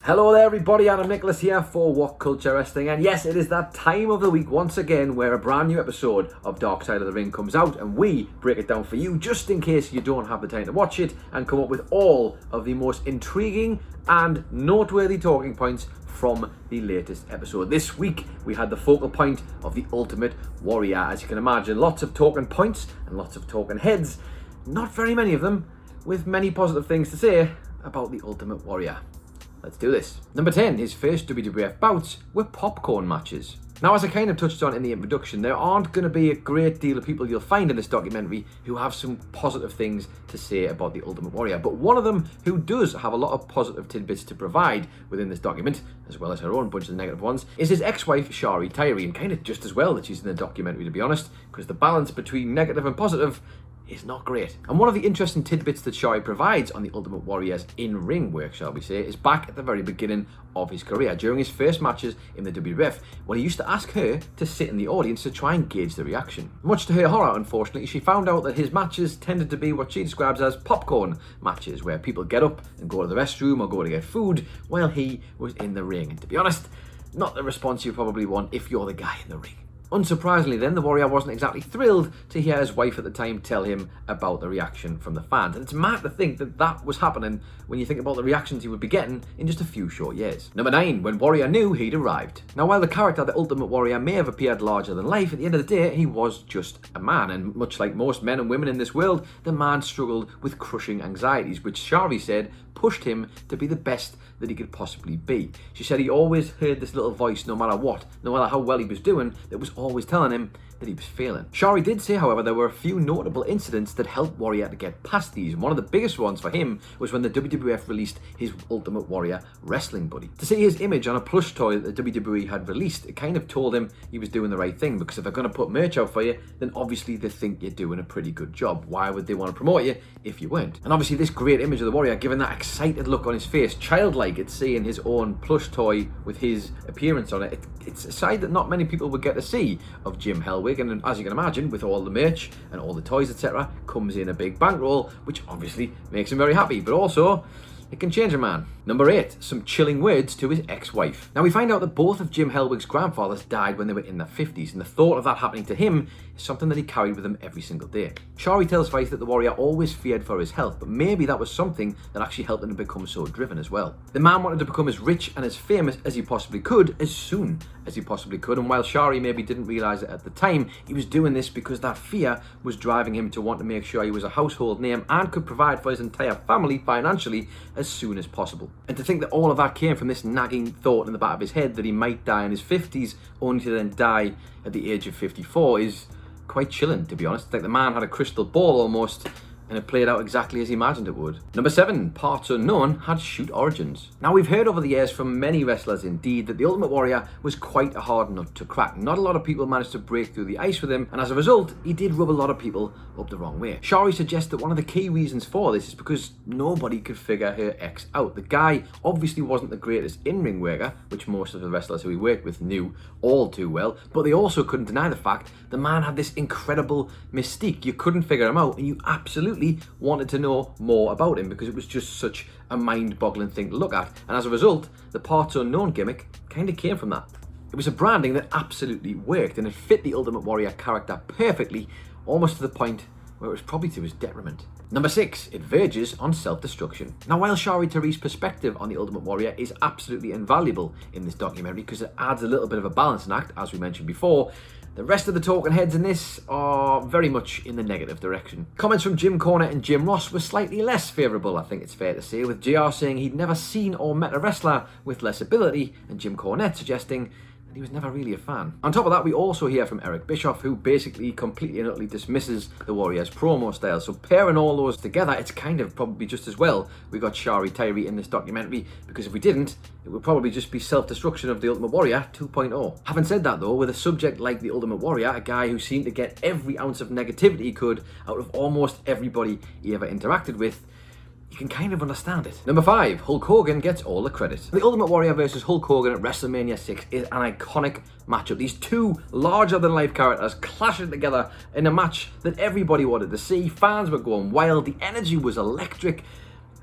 Hello there everybody, Adam Nicholas here for What Culture Wrestling, and yes, it is that time of the week once again where a brand new episode of Dark Side of the Ring comes out and we break it down for you just in case you don't have the time to watch it and come up with all of the most intriguing and noteworthy talking points from the latest episode. This week we had the focal point of the Ultimate Warrior. As you can imagine, lots of talking points and lots of talking heads, not very many of them with many positive things to say about the Ultimate Warrior. Let's do this. Number 10, his first WWF bouts were popcorn matches. Now, as I kind of touched on in the introduction, there aren't going to be a great deal of people you'll find in this documentary who have some positive things to say about the Ultimate Warrior, but one of them who does have a lot of positive tidbits to provide within this document, as well as her own bunch of negative ones, is his ex-wife Shari Tyree, and kind of just as well that she's in the documentary, to be honest, because the balance between negative and positive is not great. And one of the interesting tidbits that Shari provides on the Ultimate Warrior's in-ring work, shall we say, is back at the very beginning of his career, during his first matches in the WWF, when he used to ask her to sit in the audience to try and gauge the reaction. Much to her horror, unfortunately, she found out that his matches tended to be what she describes as popcorn matches, where people get up and go to the restroom or go to get food while he was in the ring. And to be honest, not the response you probably want if you're the guy in the ring. Unsurprisingly then, the Warrior wasn't exactly thrilled to hear his wife at the time tell him about the reaction from the fans. And it's mad to think that that was happening when you think about the reactions he would be getting in just a few short years. Number 9, when Warrior knew he'd arrived. Now, while the character, the Ultimate Warrior, may have appeared larger than life, at the end of the day, he was just a man. And much like most men and women in this world, the man struggled with crushing anxieties, which Shari said pushed him to be the best that he could possibly be. She said he always heard this little voice no matter what, no matter how well he was doing, that was always telling him that he was failing. Shari did say, however, there were a few notable incidents that helped Warrior to get past these. One of the biggest ones for him was when the WWF released his Ultimate Warrior wrestling buddy. To see his image on a plush toy that the WWE had released, it kind of told him he was doing the right thing, because if they're going to put merch out for you, then obviously they think you're doing a pretty good job. Why would they want to promote you if you weren't? And obviously this great image of the Warrior, given that excited look on his face, childlike at seeing his own plush toy with his appearance on it, it's a side that not many people would get to see of Jim Hellwig. And as you can imagine, with all the merch and all the toys, etc., comes in a big bankroll, which obviously makes him very happy, but also it can change a man. Number 8, some chilling words to his ex-wife. Now, we find out that both of Jim Hellwig's grandfathers died when they were in their 50s, and the thought of that happening to him is something that he carried with him every single day. Shari tells Vice that the Warrior always feared for his health, but maybe that was something that actually helped him to become so driven as well. The man wanted to become as rich and as famous as he possibly could, as soon as he possibly could, and while Shari maybe didn't realise it at the time, he was doing this because that fear was driving him to want to make sure he was a household name and could provide for his entire family financially as soon as possible. And to think that all of that came from this nagging thought in the back of his head that he might die in his 50s, only to then die at the age of 54, is quite chilling, to be honest. It's like the man had a crystal ball almost, and it played out exactly as he imagined it would. Number 7, parts unknown had shoot origins. Now, we've heard over the years from many wrestlers indeed that the Ultimate Warrior was quite a hard nut to crack. Not a lot of people managed to break through the ice with him, and as a result, he did rub a lot of people up the wrong way. Shari suggests that one of the key reasons for this is because nobody could figure her ex out. The guy obviously wasn't the greatest in-ring worker, which most of the wrestlers who he worked with knew all too well, but they also couldn't deny the fact the man had this incredible mystique. You couldn't figure him out, and you absolutely wanted to know more about him because it was just such a mind-boggling thing to look at. And as a result, the parts unknown gimmick kind of came from that. It was a branding that absolutely worked, and it fit the Ultimate Warrior character perfectly, almost to the point where it was probably to his detriment. Number 6, it verges on self-destruction. Now, while Shari Taree's perspective on the Ultimate Warrior is absolutely invaluable in this documentary because it adds a little bit of a balancing act, as we mentioned before, the rest of the talking heads in this are very much in the negative direction. Comments from Jim Cornette and Jim Ross were slightly less favourable, I think it's fair to say, with JR saying he'd never seen or met a wrestler with less ability, and Jim Cornette suggesting that he was never really a fan. On top of that, we also hear from Eric Bischoff, who basically completely and utterly dismisses the Warrior's promo style. So pairing all those together, it's kind of probably just as well we got Shari Tyree in this documentary, because if we didn't, it would probably just be self-destruction of the Ultimate Warrior 2.0. Having said that though, with a subject like the Ultimate Warrior, a guy who seemed to get every ounce of negativity he could out of almost everybody he ever interacted with, you can kind of understand it. Number 5, Hulk Hogan gets all the credit. The Ultimate Warrior versus Hulk Hogan at WrestleMania 6 is an iconic matchup. These two larger-than-life characters clashing together in a match that everybody wanted to see. Fans were going wild. The energy was electric.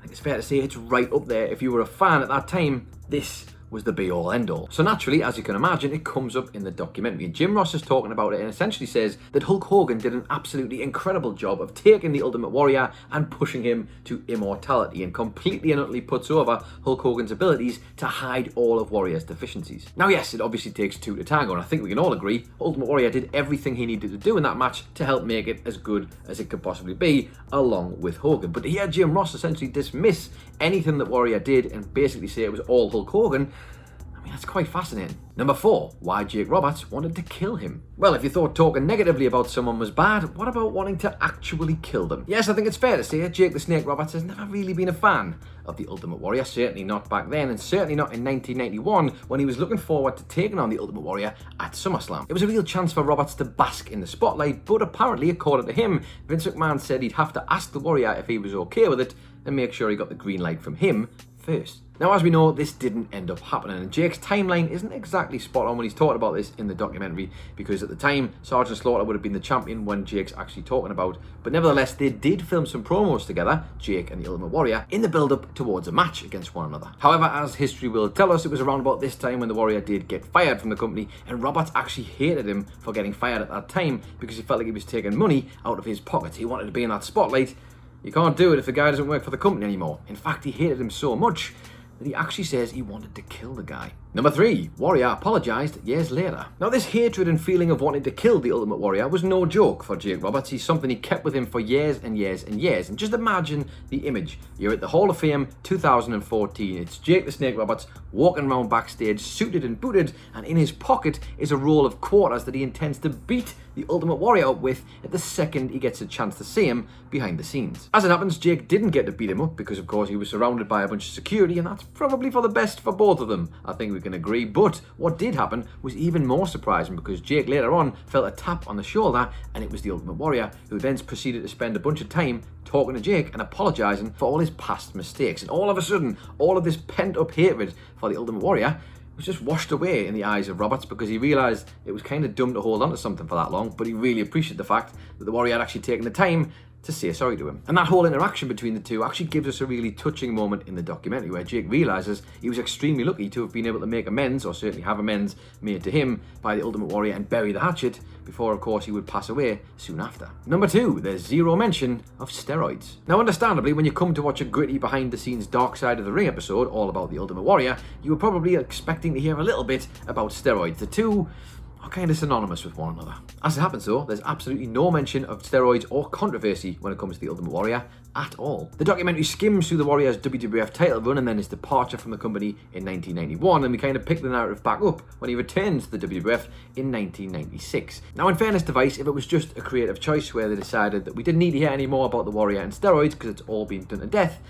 think it's fair to say it's right up there. If you were a fan at that time, this was the be-all end-all. So naturally, as you can imagine, it comes up in the documentary. Jim Ross is talking about it and essentially says that Hulk Hogan did an absolutely incredible job of taking the Ultimate Warrior and pushing him to immortality, and completely and utterly puts over Hulk Hogan's abilities to hide all of Warrior's deficiencies. Now yes, it obviously takes two to tango, and I think we can all agree Ultimate Warrior did everything he needed to do in that match to help make it as good as it could possibly be, along with Hogan. But to hear Jim Ross essentially dismiss anything that Warrior did and basically say it was all Hulk Hogan, that's quite fascinating. Number 4, why Jake Roberts wanted to kill him. Well, if you thought talking negatively about someone was bad, what about wanting to actually kill them? Yes, I think it's fair to say Jake the Snake Roberts has never really been a fan of the Ultimate Warrior, certainly not back then, and certainly not in 1991 when he was looking forward to taking on the Ultimate Warrior at SummerSlam. It was a real chance for Roberts to bask in the spotlight, but apparently, according to him, Vince McMahon said he'd have to ask the Warrior if he was okay with it and make sure he got the green light from him first. Now, as we know, this didn't end up happening, and Jake's timeline isn't exactly spot on when he's talking about this in the documentary, because at the time, Sergeant Slaughter would have been the champion when Jake's actually talking about, but nevertheless, they did film some promos together, Jake and the Ultimate Warrior, in the build-up towards a match against one another. However, as history will tell us, it was around about this time when the Warrior did get fired from the company, and Roberts actually hated him for getting fired at that time, because he felt like he was taking money out of his pockets. He wanted to be in that spotlight. You can't do it if the guy doesn't work for the company anymore. In fact, he hated him so much that he actually says he wanted to kill the guy. Number 3, Warrior apologised years later. Now, this hatred and feeling of wanting to kill the Ultimate Warrior was no joke for Jake Roberts. He's something he kept with him for years and years and years. And just imagine the image. You're at the Hall of Fame 2014. It's Jake the Snake Roberts walking around backstage, suited and booted, and in his pocket is a roll of quarters that he intends to beat the Ultimate Warrior up with at the second he gets a chance to see him behind the scenes. As it happens, Jake didn't get to beat him up because, of course, he was surrounded by a bunch of security, and that's probably for the best for both of them, I think we can agree. But what did happen was even more surprising, because Jake later on felt a tap on the shoulder, and it was the Ultimate Warrior, who then proceeded to spend a bunch of time talking to Jake and apologising for all his past mistakes. And all of a sudden, all of this pent-up hatred for the Ultimate Warrior was just washed away in the eyes of Roberts, because he realised it was kind of dumb to hold on to something for that long, but he really appreciated the fact that the Warrior had actually taken the time to say sorry to him. And that whole interaction between the two actually gives us a really touching moment in the documentary, where Jake realises he was extremely lucky to have been able to make amends, or certainly have amends made to him by the Ultimate Warrior, and bury the hatchet before, of course, he would pass away soon after. Number 2, there's zero mention of steroids. Now, understandably, when you come to watch a gritty behind-the-scenes Dark Side of the Ring episode all about the Ultimate Warrior, you were probably expecting to hear a little bit about steroids. The two are kind of synonymous with one another. As it happens though, there's absolutely no mention of steroids or controversy when it comes to the Ultimate Warrior at all. The documentary skims through the Warrior's WWF title run and then his departure from the company in 1991, and we kind of pick the narrative back up when he returns to the WWF in 1996. Now, in fairness to Vice, if it was just a creative choice where they decided that we didn't need to hear any more about the Warrior and steroids because it's all been done to death,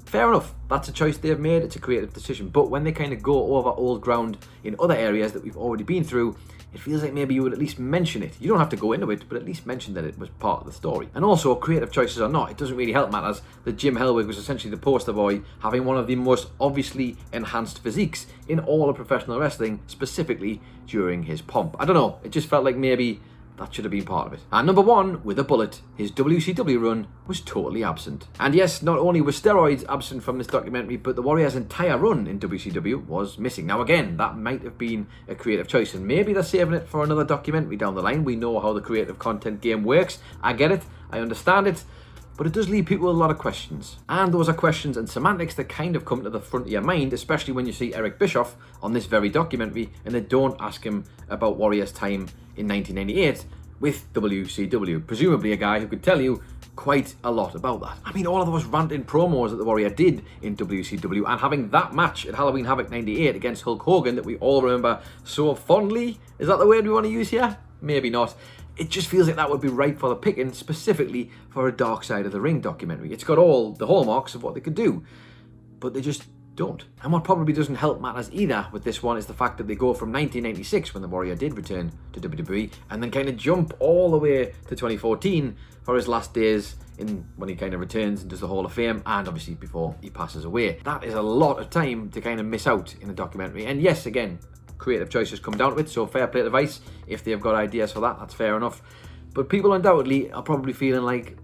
fair enough, that's a choice they've made, it's a creative decision. But when they kind of go over old ground in other areas that we've already been through, it feels like maybe you would at least mention it. You don't have to go into it, but at least mention that it was part of the story. And also, creative choices or not, it doesn't really help matters that Jim Hellwig was essentially the poster boy, having one of the most obviously enhanced physiques in all of professional wrestling, specifically during his pomp. I don't know, it just felt like maybe that should have been part of it. And number 1, with a bullet, his WCW run was totally absent. And yes, not only were steroids absent from this documentary, but the Warrior's entire run in WCW was missing. Now again, that might have been a creative choice, and maybe they're saving it for another documentary down the line. We know how the creative content game works. I get it, I understand it, but it does leave people with a lot of questions. And those are questions and semantics that kind of come to the front of your mind, especially when you see Eric Bischoff on this very documentary and they don't ask him about Warrior's time in 1998 with WCW. Presumably a guy who could tell you quite a lot about that. I mean, all of those ranting promos that the Warrior did in WCW, and having that match at Halloween Havoc 98 against Hulk Hogan that we all remember so fondly. Is that the word we want to use here? Maybe not. It just feels like that would be right for the picking, specifically for a Dark Side of the Ring documentary. It's got all the hallmarks of what they could do, but they just don't. And what probably doesn't help matters either with this one is the fact that they go from 1996, when the Warrior did return to WWE, and then kind of jump all the way to 2014 for his last days when he kind of returns and does the Hall of Fame, and obviously before he passes away. That is a lot of time to kind of miss out in a documentary. And yes, again, creative choices come down to it, so fair play to Vice. If they've got ideas for that, that's fair enough. But people undoubtedly are probably feeling like,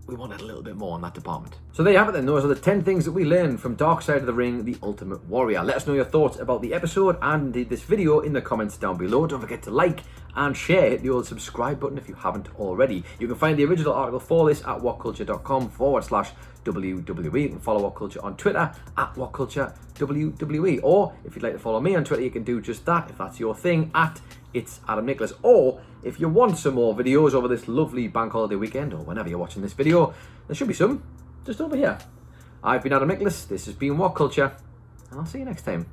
we wanted a little bit more in that department. So there you have it then. Those are the 10 things that we learned from Dark Side of the Ring, The Ultimate Warrior. Let us know your thoughts about the episode and indeed this video in the comments down below. Don't forget to like and share. Hit the old subscribe button if you haven't already. You can find the original article for this at whatculture.com/WWE. You can follow WhatCulture on Twitter at WhatCultureWWE. Or if you'd like to follow me on Twitter, you can do just that if that's your thing, at It's Adam Nicholas. Or if you want some more videos over this lovely bank holiday weekend, or whenever you're watching this video, there should be some just over here. I've been Adam Nicholas, this has been What Culture, and I'll see you next time.